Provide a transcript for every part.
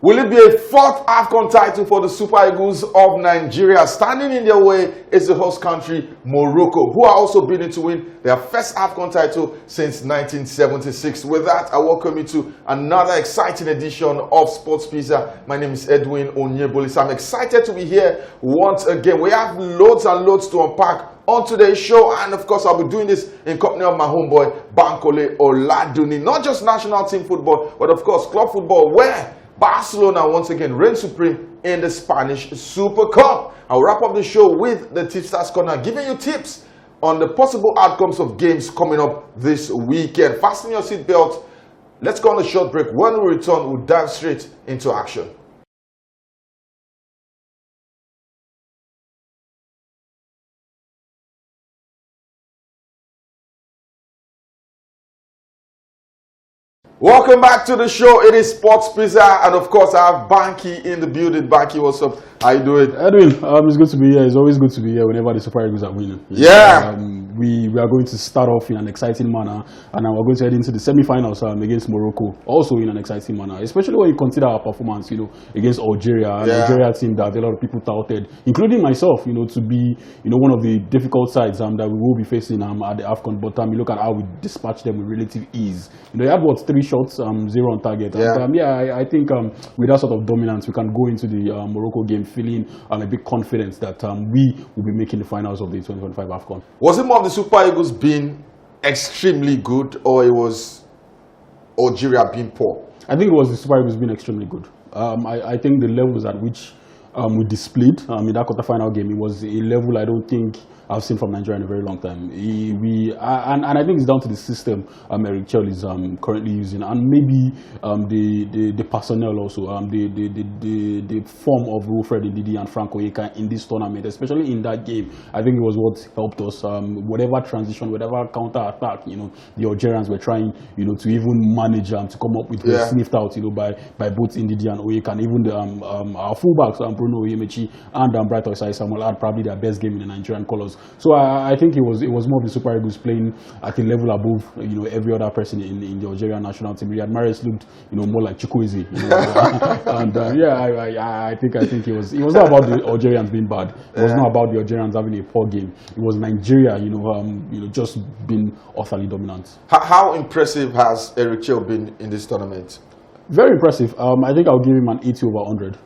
Will it be a fourth AFCON title for the Super Eagles of Nigeria? Standing in their way is the host country, Morocco, who are also bidding to win their first AFCON title since 1976. With that, I welcome you to another exciting edition of Sports Pizza. My name is Edwin Onyebolis. I'm excited to be here once again. We have loads and loads to unpack on today's show, and of course I'll be doing this in company of my homeboy Bankole Oladuni. Not just national team football, but of course club football, where Barcelona once again reigns supreme in the Spanish Super Cup. I'll wrap up the show with the Tipsters Corner, giving you tips on the possible outcomes of games coming up this weekend. Fasten your seatbelt. Let's go on a short break. When we return, we'll dive straight into action. Welcome back to the show. It is Sports Pizza, and of course I have Banky in the building. Banky, what's up? How you doing? Edwin, it's good to be here. It's always good to be here whenever the Super Eagles are winning. Yeah. We are going to start off in an exciting manner, and we're going to head into the semi-finals against Morocco, also in an exciting manner, especially when you consider our performance, against Algeria, an Algeria team that a lot of people touted, including myself, to be, one of the difficult sides that we will be facing at the AFCON. But you look at how we dispatched them with relative ease. They had 3 shots, 0 on target. And, I think with that sort of dominance, we can go into the Morocco game feeling a bit confident that we will be making the finals of the 2025 AFCON. Was it more of the Super Eagles being extremely good, or it was Algeria being poor? I think it was the Super Eagles being extremely good. I think the levels at which we displayed in that quarterfinal game, it was a level I don't think I've seen from Nigeria in a very long time. And I think it's down to the system Eric Chell is currently using, and maybe the personnel also, the form of Wilfred Ndidi and Frank Oyeka in this tournament, especially in that game. I think it was what helped us. Whatever transition, whatever counter attack, the Algerians were trying, to even manage to come up with, sniffed out, by both Ndidi and Oyeka, and even our fullbacks, Bruno Oyemechi and Bright Osai Samuel, had probably their best game in the Nigerian colours. So I think it was more of the Super Eagles playing at a level above every other person in the Algerian national team. Riyad Mahrez looked more like Chukwueze, and I think it was not about the Algerians being bad. It was not about the Algerians having a poor game. It was Nigeria just being utterly dominant. How impressive has Eric Chell been in this tournament? Very impressive. I think I'll give him an 80 over 100.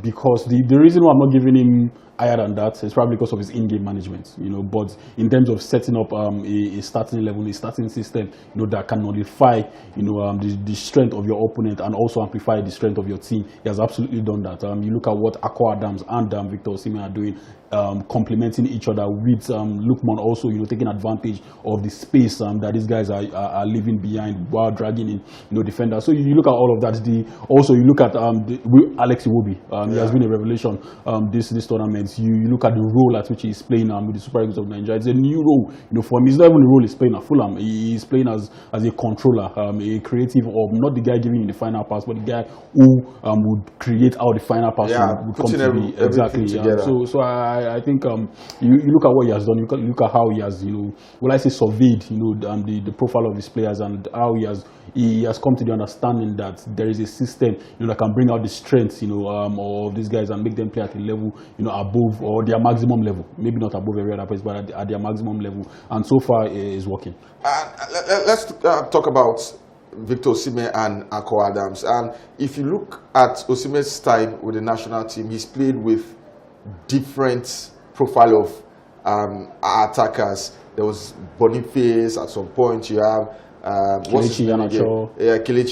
Because the reason why I'm not giving him higher than that is probably because of his in-game management. But in terms of setting up a starting level, a starting system, that can nullify, the strength of your opponent and also amplify the strength of your team, he has absolutely done that. You look at what Akwa Adams and Victor Osimhen are doing, complementing each other with Lookman also, taking advantage of the space that these guys are leaving behind while dragging in, defenders. So you look at all of that. Also you look at Alex Iwobi. He has been a revelation this tournament. You look at the role at which he's playing with the Super Eagles of Nigeria. It's a new role, for him. It's not even the role he's playing at Fulham. He's playing as a controller, a creative, or not the guy giving you the final pass, but the guy who would create how the final pass would come to be. Exactly. So I think you look at what he has done. You look at how he has, surveyed, the profile of his players, and how he has come to the understanding that there is a system, that can bring out the strength, of these guys and make them play at a level, above or their maximum level. Maybe not above every other place, but at their maximum level. And so far, it is working. Let's talk about Victor Osimhen and Akwa Adams. And if you look at Osimhen's time with the national team, he's played with different profile of attackers. There was Boniface at some point. You have Kelechi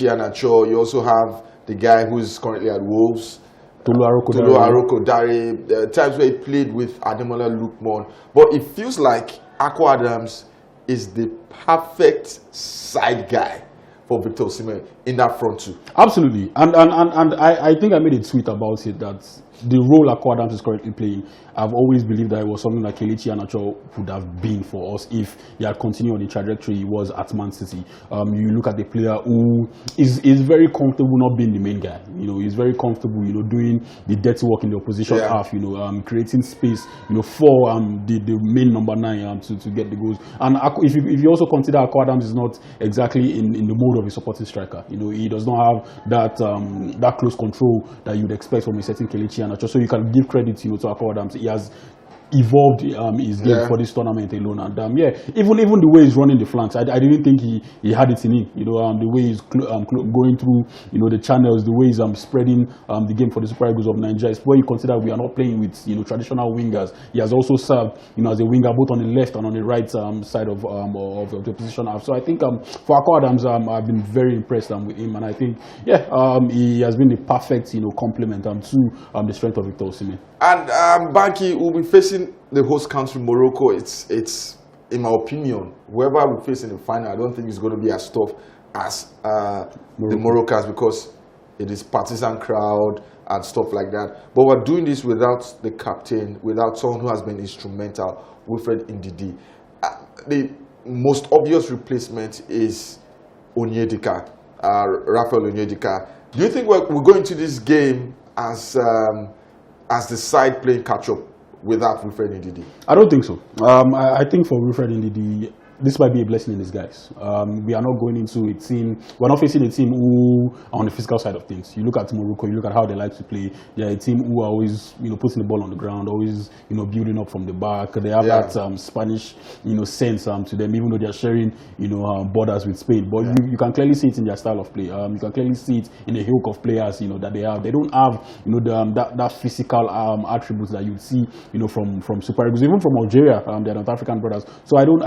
Iheanacho. You also have the guy who's currently at Wolves, Tolu Aroko Dare. Times where he played with Ademola Lookman. But it feels like Akwa Adams is the perfect side guy for Victor Osimhen in that front two. Absolutely. And I think I made a tweet about it that the role Akwa Adams is currently playing, I've always believed that it was something that Kelechi Iheanacho would have been for us if he had continued on the trajectory he was at Man City. You look at the player who is very comfortable not being the main guy. He's very comfortable, doing the dirty work in the opposition half, creating space, for the main number 9 to get the goals. And if you also consider Akwa Adams is not exactly in the mode of a supporting striker. You know, he does not have that that close control that you'd expect from a certain Kelechi Iheanacho. So you can give credit, you know, to Akwa Adams. He has evolved his game for this tournament alone, and even the way he's running the flanks, I didn't think he had it in him. You know, the way he's going through, you know, the channels, the way he's spreading the game for the Super Eagles of Nigeria. When you consider we are not playing with, you know, traditional wingers, he has also served, you know, as a winger both on the left and on the right side of the position half. So I think for Akwa Adams, I've been very impressed with him, and I think he has been the perfect, you know, complement to the strength of Victor Osimhen. And Banky will be facing the host country Morocco. It's in my opinion, whoever we face in the final, I don't think it's going to be as tough as the Moroccans, because it is partisan crowd and stuff like that. But we're doing this without the captain, without someone who has been instrumental, Wilfred Ndidi. The most obvious replacement is Onyedika, Raphael Onyedika. Do you think we're going to this game as the side playing catch-up without Wilfred Ndidi? I don't think so. I think for Wilfred Ndidi, this might be a blessing in disguise. We are not going into a team, we're not facing a team who are on the physical side of things. You look at Morocco, you look at how they like to play. They're a team who are always, you know, putting the ball on the ground, always, you know, building up from the back. They have that Spanish, you know, sense to them, even though they're sharing, you know, borders with Spain. But you can clearly see it in their style of play. You can clearly see it in the ilk of players, you know, that they have. They don't have, you know, that physical attributes that you see, you know, from Super Eagles, even from Algeria, their North African brothers. So I don't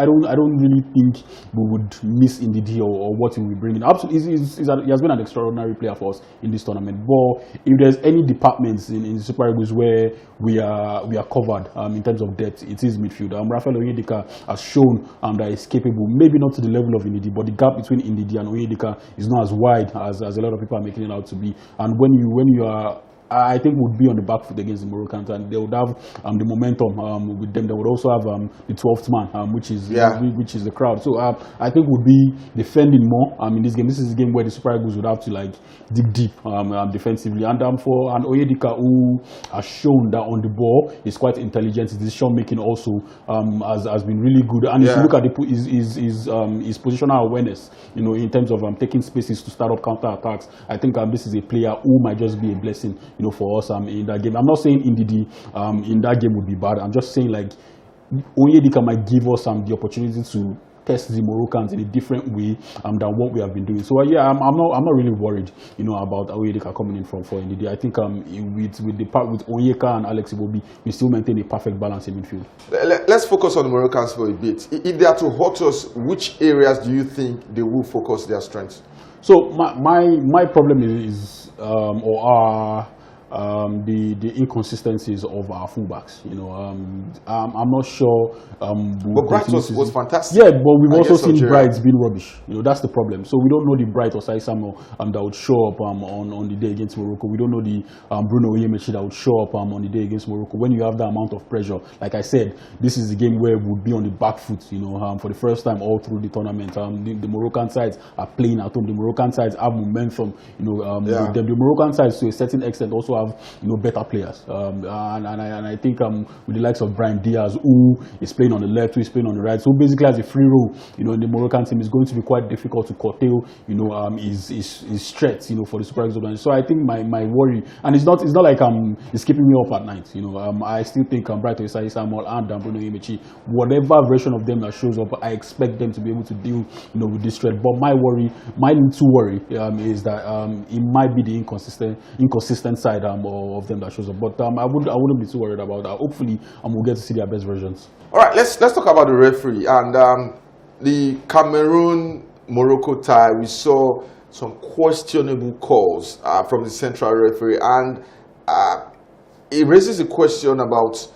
really think we would miss Ndidi or what he will be bringing. Absolutely, he has been an extraordinary player for us in this tournament. But if there's any departments in Super Eagles where we are covered in terms of depth, it is midfield. Raphael Onyedika has shown that he's capable, maybe not to the level of Ndidi, but the gap between Ndidi and Onyedika is not as wide as a lot of people are making it out to be. And when you are, I think, would be on the back foot against the Moroccans, and they would have the momentum with them. They would also have the 12th man, which is the crowd. So I think would be defending more in this game. This is a game where the Super Eagles would have to like dig deep defensively. And for Onyedika, who has shown that on the ball is quite intelligent, his decision making also has been really good. And if you look at his positional awareness, you know, in terms of taking spaces to start up counter attacks, I think this is a player who might just be a blessing, you know, for us in that game. I'm not saying Ndidi in that game would be bad. I'm just saying like Onyedika might give us the opportunity to test the Moroccans in a different way than what we have been doing. So I'm not really worried, you know, about Onyedika coming in for Ndidi. I think with Onyeka and Alex Iwobi, we still maintain a perfect balance in midfield. Let's focus on the Moroccans for a bit. If they are to hurt us, which areas do you think they will focus their strengths? So my problem is the inconsistencies of our fullbacks. You know, I'm not sure. But Bright was fantastic. Yeah, but we've also seen Bright being rubbish. You know, that's the problem. So we don't know the Bright or Sai Samuel that would show up on the day against Morocco. We don't know the Bruno Onyemaechi that would show up on the day against Morocco. When you have that amount of pressure, like I said, this is a game where we would be on the back foot. You know, for the first time all through the tournament. The Moroccan sides are playing at home. The Moroccan sides have momentum. You know, the Moroccan sides to a certain extent also have, you know, better players. And I think with the likes of Brahim Diaz, who is playing on the left, who is playing on the right, so basically has a free role, you know, in the Moroccan team, is going to be quite difficult to curtail, you know, his strengths, you know, for the Super Eagles. So I think my worry, and it's not like it's keeping me up at night, you know. I still think Bright Osai Samuel and Bruno Onyemaechi, whatever version of them that shows up, I expect them to be able to deal, you know, with this threat. But my little worry is that it might be the inconsistent side of them that shows up. But I wouldn't be too worried about that. Hopefully we'll get to see their best versions. All right, let's talk about the referee and the Cameroon-Morocco tie. We saw some questionable calls from the central referee, and it raises a question about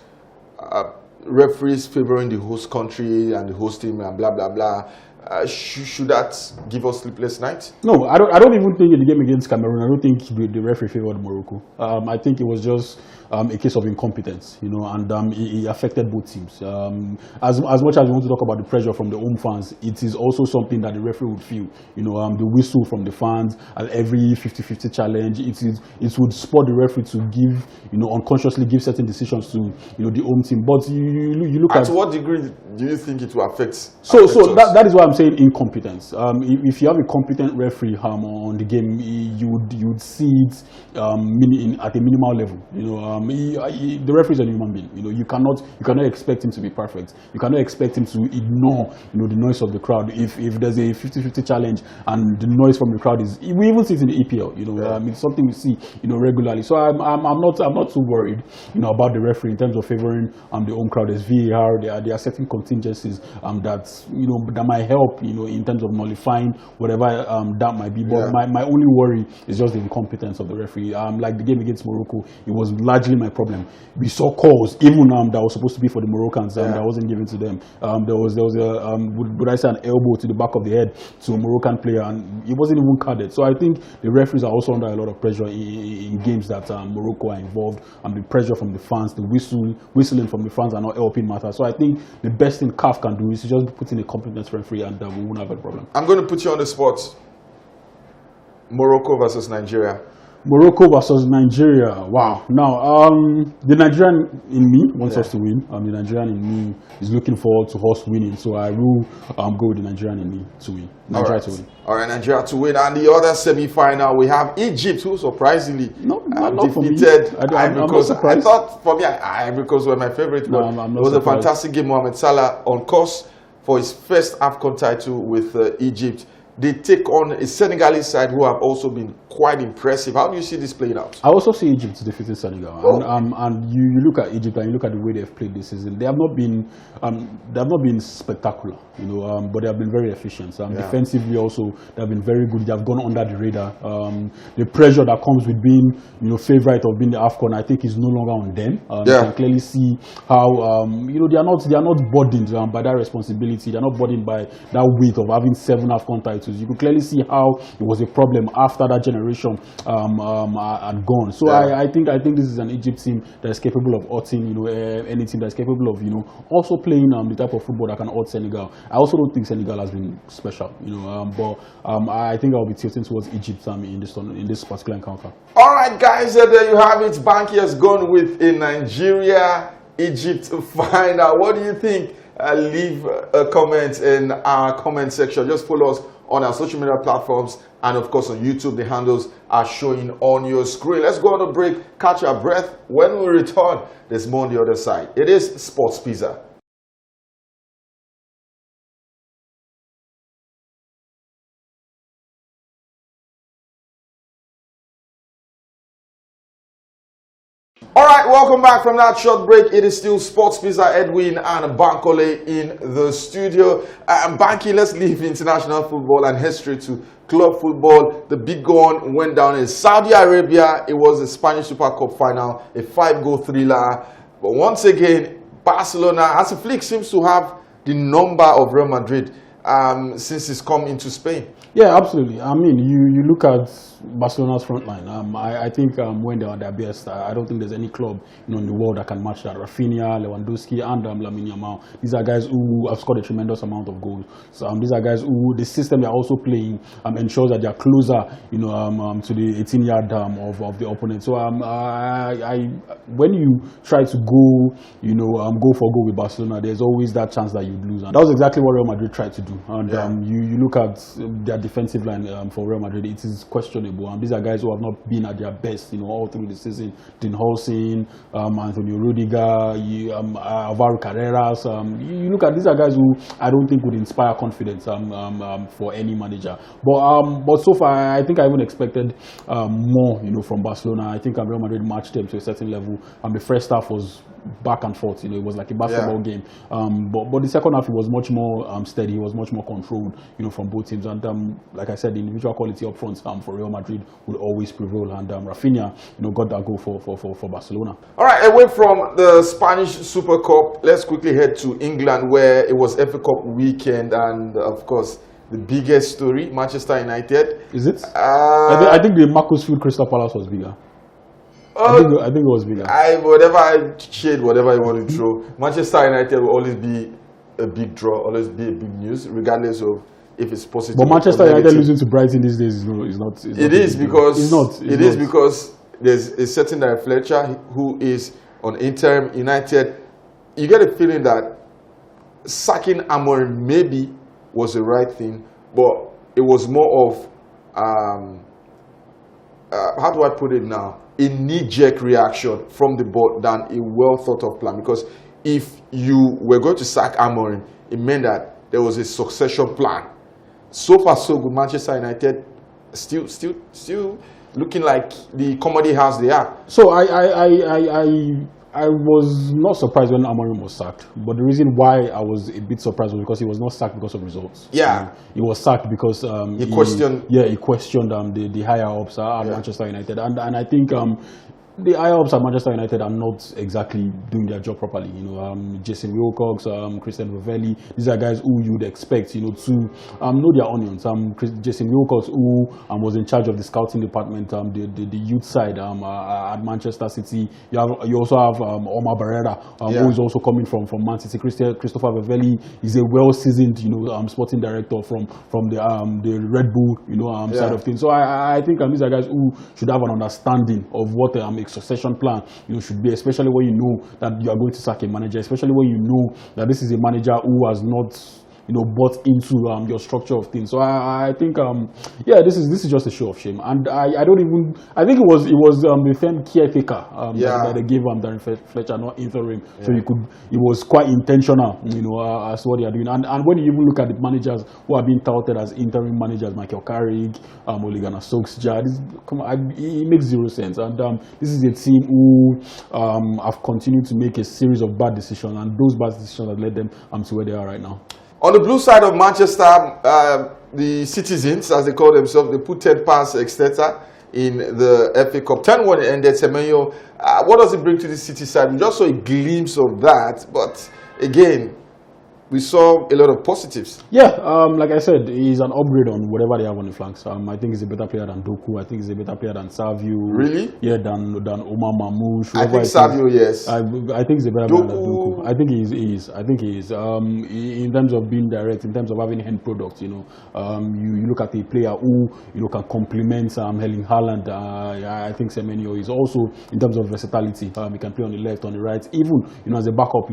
referees favoring the host country and the host team and blah blah blah. Should that give us sleepless nights? No, I don't even think in the game against Cameroon, I don't think the referee favored Morocco. I think it was just a case of incompetence, you know, and it affected both teams. As much as we want to talk about the pressure from the home fans, it is also something that the referee would feel. You know, the whistle from the fans at every 50-50 challenge, it would spur the referee to give, you know, unconsciously give certain decisions to, you know, the home team. But you look at what degree do you think it will affect? So that is why I'm saying incompetence. If you have a competent referee on the game, you'd see it at a minimal level. The referee is a human being. You cannot expect him to be perfect. You cannot expect him to ignore the noise of the crowd. If there's a 50-50 challenge and the noise from the crowd is, we even see it in the EPL. It's something we see regularly. So I'm not too worried about the referee in terms of favoring the home crowd. There's VAR. There are certain contingencies that might help in terms of nullifying whatever that might be. But my only worry is just the incompetence of the referee. Like the game against Morocco, it was largely my problem. We saw calls even that was supposed to be for the Moroccans that wasn't given to them. There was a would I say an elbow to the back of the head to a Moroccan player, and it wasn't even carded. So I think the referees are also under a lot of pressure in games that Morocco are involved, and the pressure from the fans, the whistling from the fans are not helping matters. So I think the best thing CAF can do is to just put in a competent referee, and we won't have a problem. I'm going to put you on the spot. Morocco versus Nigeria. Morocco versus Nigeria. Wow. Now, the Nigerian in me wants us to win. The Nigerian in me is looking forward to us winning. So I will go with the Nigerian in me to win. Nigeria to win. All right, Nigeria to win. And the other semi-final, we have Egypt, who surprisingly defeated Ivory Coast. I thought, for me, Ivory Coast were my favorite. It was a fantastic game. Mohamed Salah on course for his first AFCON title with Egypt. They take on a Senegalese side who have also been quite impressive. How do you see this playing out? I also see Egypt defeating Senegal. And you look at Egypt and you look at the way they've played this season. They have not been spectacular, but they have been very efficient. Defensively also, they have been very good. They have gone under the radar. The pressure that comes with being, favorite of being the AFCON, I think is no longer on them. You can clearly see how, they are not burdened by that responsibility. They are not burdened by that weight of having 7 AFCON titles. You could clearly see how it was a problem after that generation had gone. So I think this is an Egypt team that is capable of hurting any team that is capable of also playing the type of football that can hurt Senegal. I also don't think Senegal has been special, but I think I'll be tilting towards Egypt in this particular encounter. All right, guys, there you have it. Banky has gone with a Nigeria-Egypt final. What do you think? Leave a comment in our comment section. Just follow us on our social media platforms, and of course on YouTube. The handles are showing on your screen. Let's go on a break, catch our breath. When we return, there's more on the other side. It is Sports Pizza. All right, welcome back from that short break. It is still Sports Pizza, Edwin and Bankole in the studio. Banky, let's leave international football and history to club football. The big one went down in Saudi Arabia. It was the Spanish Super Cup final, a 5-goal thriller. But once again, Barcelona, as a flick, seems to have the number of Real Madrid since it's come into Spain. Yeah, absolutely. I mean, you look at Barcelona's front line. I think when they're at their best, I don't think there's any club in the world that can match that. Rafinha, Lewandowski, and Lamine Yamal. These are guys who have scored a tremendous amount of goals. So these are guys who the system they're also playing ensures that they're closer, to the 18-yard of the opponent. So when you try to go for goal with Barcelona, there's always that chance that you'd lose. And that was exactly what Real Madrid tried to do. And you look at their defensive line for Real Madrid, it is questionable. These are guys who have not been at their best, all through the season. Dean Holcim, Antonio Rudiger, Alvaro Carreras. You look at these are guys who I don't think would inspire confidence for any manager. But so far, I think I even expected more, from Barcelona. I think Real Madrid matched them to a certain level. The first half was back and forth. It was like a basketball game. But the second half, it was much more steady. It was much more controlled, from both teams. And like I said, the individual quality up front for Real Madrid would always prevail. And Rafinha, got that goal for Barcelona. All right, away from the Spanish Super Cup, let's quickly head to England, where it was FA Cup weekend, and of course, the biggest story, Manchester United. Is it? I think the Macclesfield Crystal Palace was bigger. I think it was bigger. Whatever you want to throw. Manchester United will always be a big draw, always be a big news, regardless of if it's positive. But Manchester United losing to Brighton these days is not. It is because there's a certain Darren Fletcher who is on interim United. You get a feeling that sacking Amorim maybe was the right thing, but it was more of, how do I put it now, a knee-jerk reaction from the board than a well-thought-of plan. Because if you were going to sack Amorim, it meant that there was a succession plan. So far, so good. Manchester United still looking like the comedy house they are. So I was not surprised when Amorim was sacked, but the reason why I was a bit surprised was because he was not sacked because of results. Yeah, he was sacked because he questioned. Yeah, he questioned the higher ups at Manchester United, and I think the higher ups at Manchester United are not exactly doing their job properly. Jason Wilcox, Christian Vivelli, these are guys who you'd expect, to know their onions. Jason Wilcox, who was in charge of the scouting department, the youth side at Manchester City. You also have Omar Barrera, who is also coming from Man City. Christopher Vivelli is a well-seasoned, sporting director from the Red Bull, side of things. So I think these are guys who should have an understanding of what succession plan should be, especially when you know that you are going to sack a manager, especially when you know that this is a manager who has not bought into your structure of things. So I think this is just a show of shame, and I think it was the term caretaker that they gave Darren Fletcher, not interim. So it was quite intentional, as what they are doing. And when you even look at the managers who are being touted as interim managers, Michael Carrick, Ole Gunnar Solskjaer, it makes zero sense. And this is a team who have continued to make a series of bad decisions, and those bad decisions have led them to where they are right now. On the blue side of Manchester, the citizens, as they call themselves, they put 10 past Exeter in the FA Cup. 10-1 ended. Semenyo, what does it bring to the City side? We just saw a glimpse of that, but again, we saw a lot of positives. Yeah, like I said, he's an upgrade on whatever they have on the flanks. I think he's a better player than Doku. I think he's a better player than Savio. Really? Yeah, than Omar Mamouche. I think Savio, yes. I think he's a better player than Doku. I think he is. I think he is. In terms of being direct, in terms of having end products, you look at a player who can complement Erling Haaland. I think Semenyo is also, in terms of versatility, he can play on the left, on the right, even as a backup,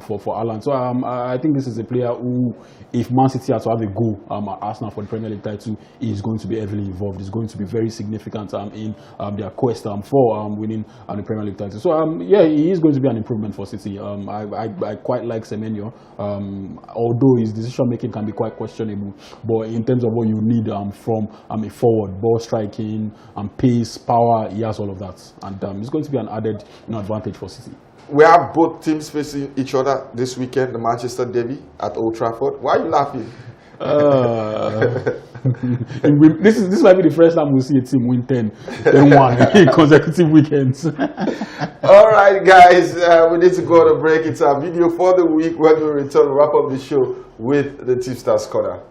for Haaland. So I think this is a player who, if Man City has to have a go at Arsenal for the Premier League title, is going to be heavily involved. It's going to be very significant in their quest for winning the Premier League title. So he is going to be an improvement for City. I quite like Semenyo, although his decision making can be quite questionable. But in terms of what you need from a forward, ball striking, pace, power, he has all of that, and it's going to be an added advantage for City. We have both teams facing each other this weekend, the Manchester Derby at Old Trafford. Why are you laughing? This might be the first time we'll see a team win 10-1 in consecutive weekends. All right, guys, we need to go on a break. It's our video for the week. When we return, we'll wrap up the show with the Tipsters Corner.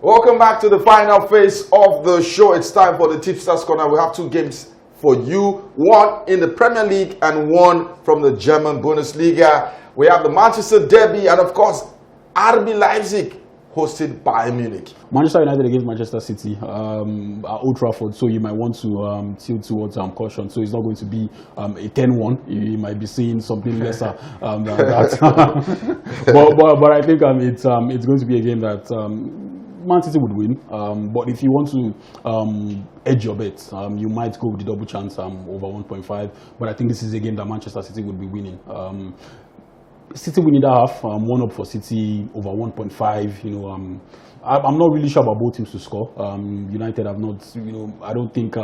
Welcome back to the final phase of the show. It's time for the Tipsters Corner. We have two games for you, one in the Premier League and one from the German Bundesliga. We have the Manchester Derby and, of course, RB Leipzig hosting Bayern Munich. Manchester United against Manchester City at Old Trafford, so you might want to tilt towards caution. So it's not going to be a 10-1. You might be seeing something lesser than that. but I think it's going to be a game that Man City would win, but if you want to edge your bet, you might go with the double chance over 1.5. But I think this is a game that Manchester City would be winning. City winning that half, 1 up for City over 1.5. I'm not really sure about both teams to score. United have not, I don't think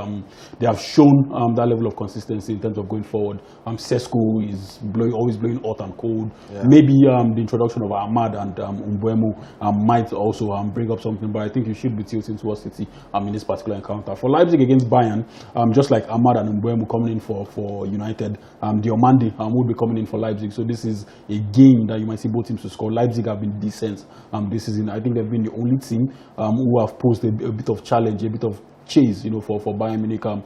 they have shown that level of consistency in terms of going forward. Sesko is always blowing hot and cold. Yeah. Maybe the introduction of Ahmad and Mbeumo might also bring up something, but I think you should be tilting towards City in this particular encounter. For Leipzig against Bayern, just like Ahmad and Mbeumo coming in for United, Diomande will be coming in for Leipzig. So this is a game that you might see both teams to score. Leipzig have been decent this season. I think they've been the only team who have posed a bit of challenge, a bit of chase, for Bayern Munich on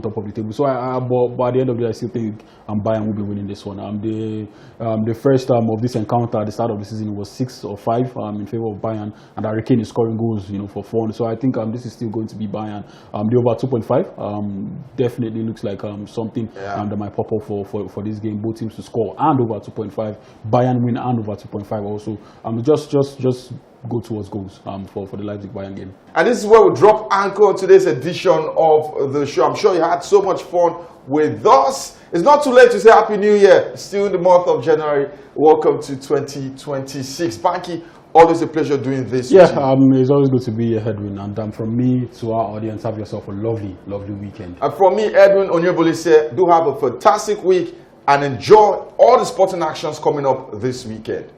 top of the table. So, but at the end of the day, I still think Bayern will be winning this one. The first of this encounter at the start of the season was 6 or 5 in favor of Bayern, and Harry Kane is scoring goals, for 4. So I think this is still going to be Bayern. The over 2.5 definitely looks like something that might pop up for this game. Both teams to score and over 2.5. Bayern win and over 2.5 also. Just go towards goals for the Leipzig Bayern game. And this is where we drop anchor on today's edition of the show. I'm sure you had so much fun with us. It's not too late to say Happy New Year. It's still in the month of January. Welcome to 2026. Banky, always a pleasure doing this. Yeah, it's always good to be here, Edwin. And from me to our audience, have yourself a lovely, lovely weekend. And from me, Edwin Onyebolise, do have a fantastic week and enjoy all the sporting actions coming up this weekend.